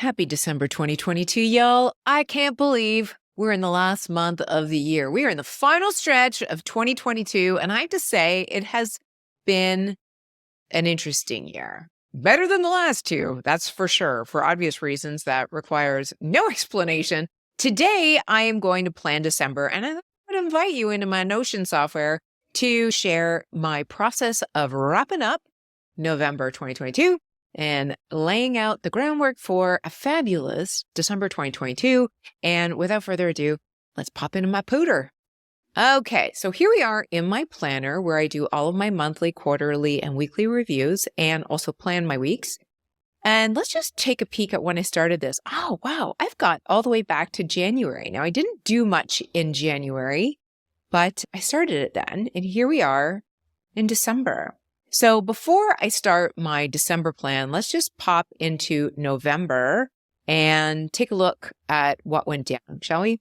Happy December 2022, y'all. I can't believe we're in the last month of the year. We are in the final stretch of 2022, and I have to say it has been an interesting year. Better than the last two, that's for sure, for obvious reasons that requires no explanation. Today, I am going to plan December, and I would invite you into my Notion software to share my process of wrapping up November 2022 and laying out the groundwork for a fabulous December 2022. And without further ado, let's pop into my pooter. Okay, so here we are in my planner where I do all of my monthly, quarterly, and weekly reviews and also plan my weeks. And let's just take a peek at when I started this. Oh, wow, I've got all the way back to January. Now, I didn't do much in January, but I started it then. And here we are in December. So before I start my December plan, let's just pop into November and take a look at what went down, shall we?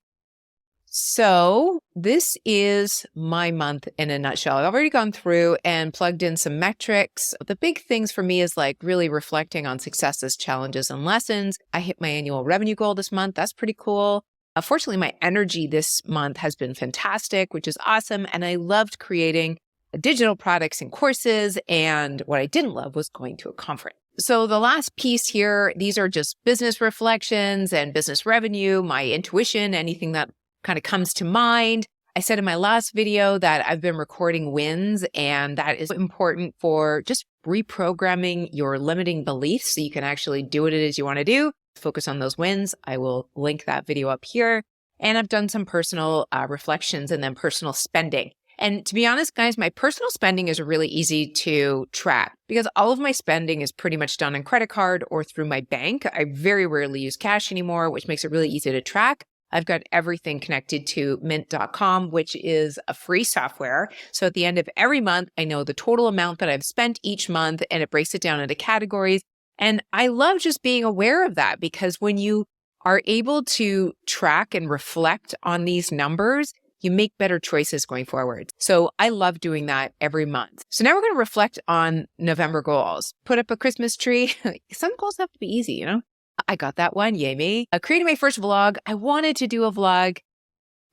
So this is my month in a nutshell. I've already gone through and plugged in some metrics. The big things for me is like really reflecting on successes, challenges, and lessons. I hit my annual revenue goal this month. That's pretty cool. Fortunately, my energy this month has been fantastic, which is awesome. And I loved creating digital products and courses. And what I didn't love was going to a conference. So the last piece here, these are just business reflections and business revenue, my intuition, anything that kind of comes to mind. I said in my last video that I've been recording wins, and that is important for just reprogramming your limiting beliefs so you can actually do what it is you want to do. Focus on those wins. I will link that video up here. And I've done some personal reflections and then personal spending. And to be honest, guys, my personal spending is really easy to track because all of my spending is pretty much done on credit card or through my bank. I very rarely use cash anymore, which makes it really easy to track. I've got everything connected to mint.com, which is a free software. So at the end of every month, I know the total amount that I've spent each month, and it breaks it down into categories. And I love just being aware of that because when you are able to track and reflect on these numbers, you make better choices going forward. So I love doing that every month. So now we're going to reflect on November goals. Put up a Christmas tree. Some goals have to be easy, you know? I got that one. Yay me. Creating my first vlog. I wanted to do a vlog,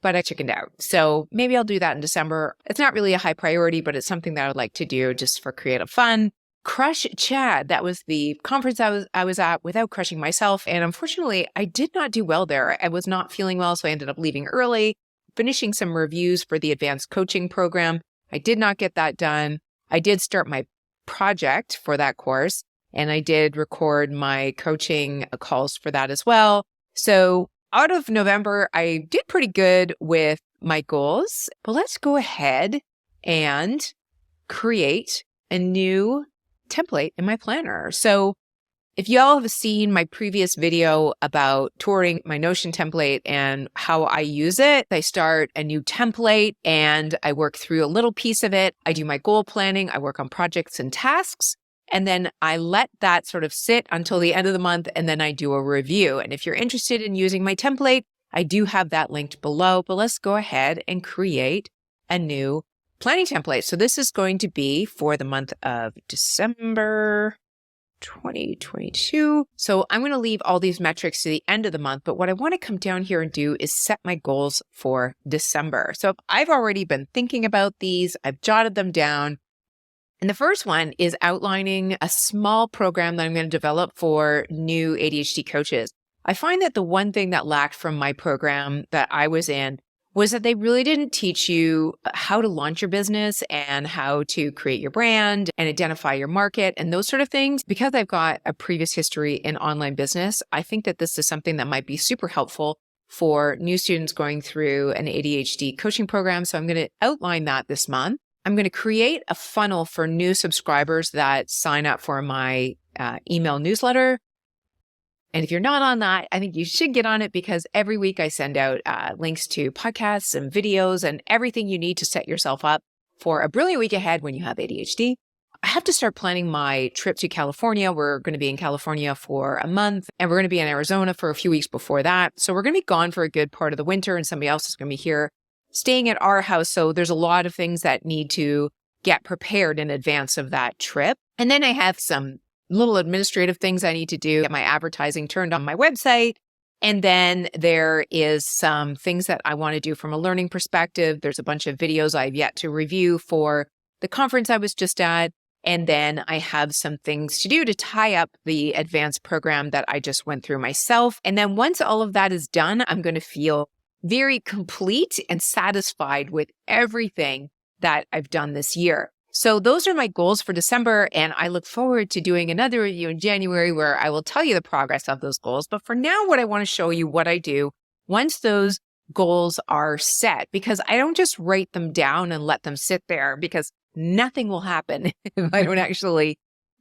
but I chickened out. So maybe I'll do that in December. It's not really a high priority, but it's something that I would like to do just for creative fun. Crush Chad. That was the conference I was at without crushing myself. And unfortunately, I did not do well there. I was not feeling well, so I ended up leaving early. Finishing some reviews for the advanced coaching program. I did not get that done. I did start my project for that course, and I did record my coaching calls for that as well. So out of November, I did pretty good with my goals, but let's go ahead and create a new template in my planner. So if y'all have seen my previous video about touring my Notion template and how I use it, I start a new template and I work through a little piece of it. I do my goal planning. I work on projects and tasks. And then I let that sort of sit until the end of the month, and then I do a review. And if you're interested in using my template, I do have that linked below, but let's go ahead and create a new planning template. So this is going to be for the month of December 2022. So I'm going to leave all these metrics to the end of the month, but what I want to come down here and do is set my goals for December. So I've already been thinking about these. I've jotted them down. And the first one is outlining a small program that I'm going to develop for new ADHD coaches. I find that the one thing that lacked from my program that I was in was that they really didn't teach you how to launch your business and how to create your brand and identify your market and those sort of things. Because I've got a previous history in online business, I think that this is something that might be super helpful for new students going through an ADHD coaching program. So I'm going to outline that this month. I'm going to create a funnel for new subscribers that sign up for my email newsletter. And if you're not on that, I think you should get on it because every week I send out links to podcasts and videos and everything you need to set yourself up for a brilliant week ahead when you have ADHD. I have to start planning my trip to California. We're going to be in California for a month, and we're going to be in Arizona for a few weeks before that. So we're going to be gone for a good part of the winter, and somebody else is going to be here staying at our house. So there's a lot of things that need to get prepared in advance of that trip. And then I have some little administrative things I need to do, get my advertising turned on my website. And then there is some things that I want to do from a learning perspective. There's a bunch of videos I've yet to review for the conference I was just at. And then I have some things to do to tie up the advanced program that I just went through myself. And then once all of that is done, I'm going to feel very complete and satisfied with everything that I've done this year. So those are my goals for December, and I look forward to doing another review in January where I will tell you the progress of those goals. But for now, what I want to show you what I do once those goals are set, because I don't just write them down and let them sit there, because nothing will happen if I don't actually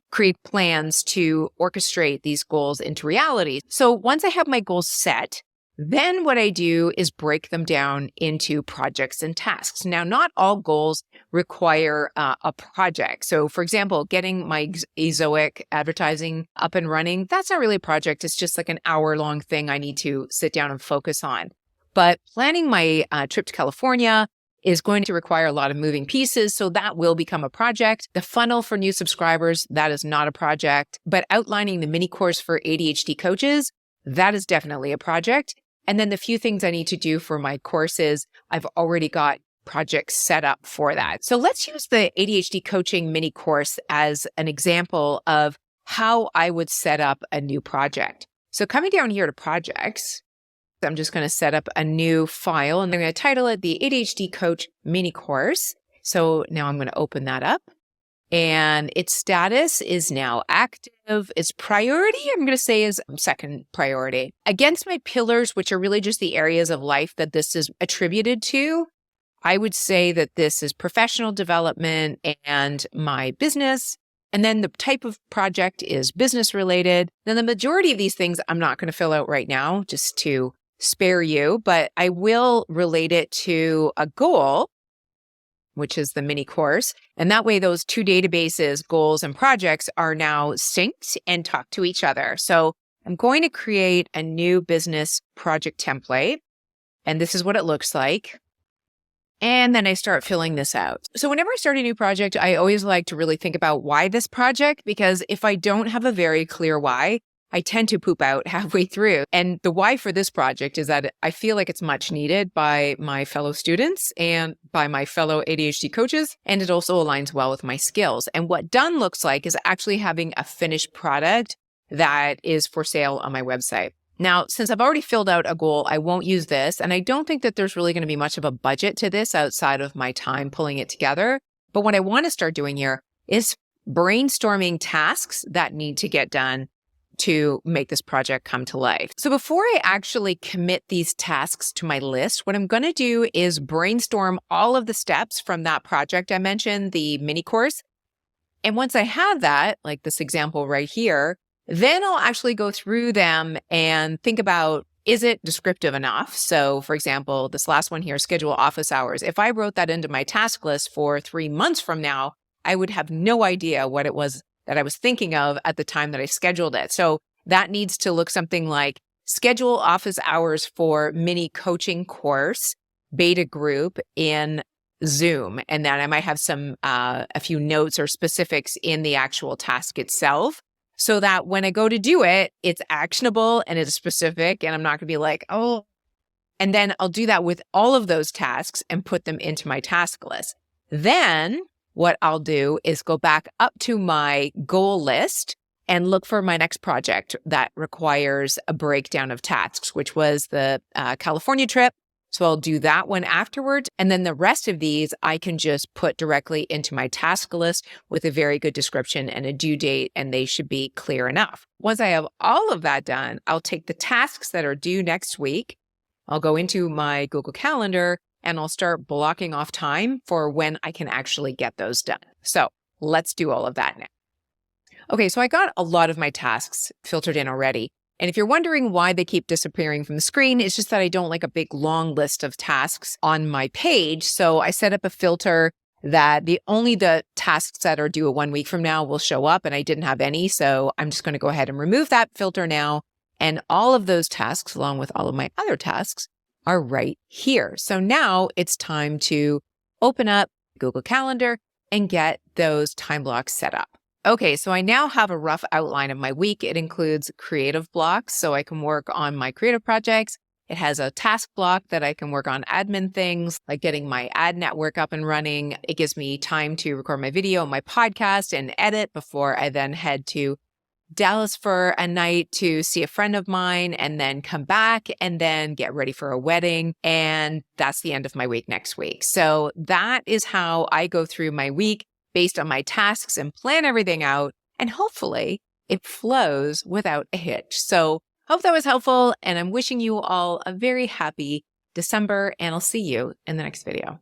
create plans to orchestrate these goals into reality. So once I have my goals set, then what I do is break them down into projects and tasks. Now, not all goals require a project. So for example, getting my Ezoic advertising up and running, that's not really a project. It's just like an hour-long thing I need to sit down and focus on. But planning my trip to California is going to require a lot of moving pieces, so that will become a project. The funnel for new subscribers, that is not a project. But outlining the mini course for ADHD coaches, that is definitely a project. And then the few things I need to do for my courses, I've already got projects set up for that. So let's use the ADHD coaching mini course as an example of how I would set up a new project. So coming down here to projects, I'm just going to set up a new file and I'm going to title it the ADHD Coach Mini Course. So now I'm going to open that up. And its status is now active. Its priority, I'm going to say, is second priority. Against my pillars, which are really just the areas of life that this is attributed to, I would say that this is professional development and my business. And then the type of project is business related. Then the majority of these things I'm not going to fill out right now just to spare you, but I will relate it to a goal, which is the mini course. And that way, those two databases, goals and projects, are now synced and talk to each other. So I'm going to create a new business project template. And this is what it looks like. And then I start filling this out. So whenever I start a new project, I always like to really think about why this project, because if I don't have a very clear why, I tend to poop out halfway through. And the why for this project is that I feel like it's much needed by my fellow students and by my fellow ADHD coaches. And it also aligns well with my skills. And what done looks like is actually having a finished product that is for sale on my website. Now, since I've already filled out a goal, I won't use this. And I don't think that there's really going to be much of a budget to this outside of my time pulling it together. But what I want to start doing here is brainstorming tasks that need to get done to make this project come to life. So before I actually commit these tasks to my list, what I'm going to do is brainstorm all of the steps from that project I mentioned, the mini course. And once I have that, like this example right here, then I'll actually go through them and think about, is it descriptive enough? So for example, this last one here, schedule office hours. If I wrote that into my task list for 3 months from now, I would have no idea what it was that I was thinking of at the time that I scheduled it. So that needs to look something like schedule office hours for mini coaching course beta group in Zoom. And then I might have some, a few notes or specifics in the actual task itself so that when I go to do it, it's actionable and it's specific and I'm not going to be like, oh, and then I'll do that with all of those tasks and put them into my task list. Then what I'll do is go back up to my goal list and look for my next project that requires a breakdown of tasks, which was the California trip. So I'll do that one afterwards. And then the rest of these, I can just put directly into my task list with a very good description and a due date, and they should be clear enough. Once I have all of that done, I'll take the tasks that are due next week. I'll go into my Google Calendar and I'll start blocking off time for when I can actually get those done. So let's do all of that now. Okay, so I got a lot of my tasks filtered in already. And if you're wondering why they keep disappearing from the screen, it's just that I don't like a big long list of tasks on my page. So I set up a filter that only the tasks that are due 1 week from now will show up, and I didn't have any. So I'm just going to go ahead and remove that filter now. And all of those tasks, along with all of my other tasks, are right here. So now it's time to open up Google Calendar and get those time blocks set up. Okay, so I now have a rough outline of my week. It includes creative blocks, so I can work on my creative projects. It has a task block that I can work on admin things like getting my ad network up and running. It gives me time to record my video, my podcast, and edit before I then head to Dallas for a night to see a friend of mine and then come back and then get ready for a wedding. And that's the end of my week next week. So that is how I go through my week based on my tasks and plan everything out. And hopefully it flows without a hitch. So hope that was helpful. And I'm wishing you all a very happy December, and I'll see you in the next video.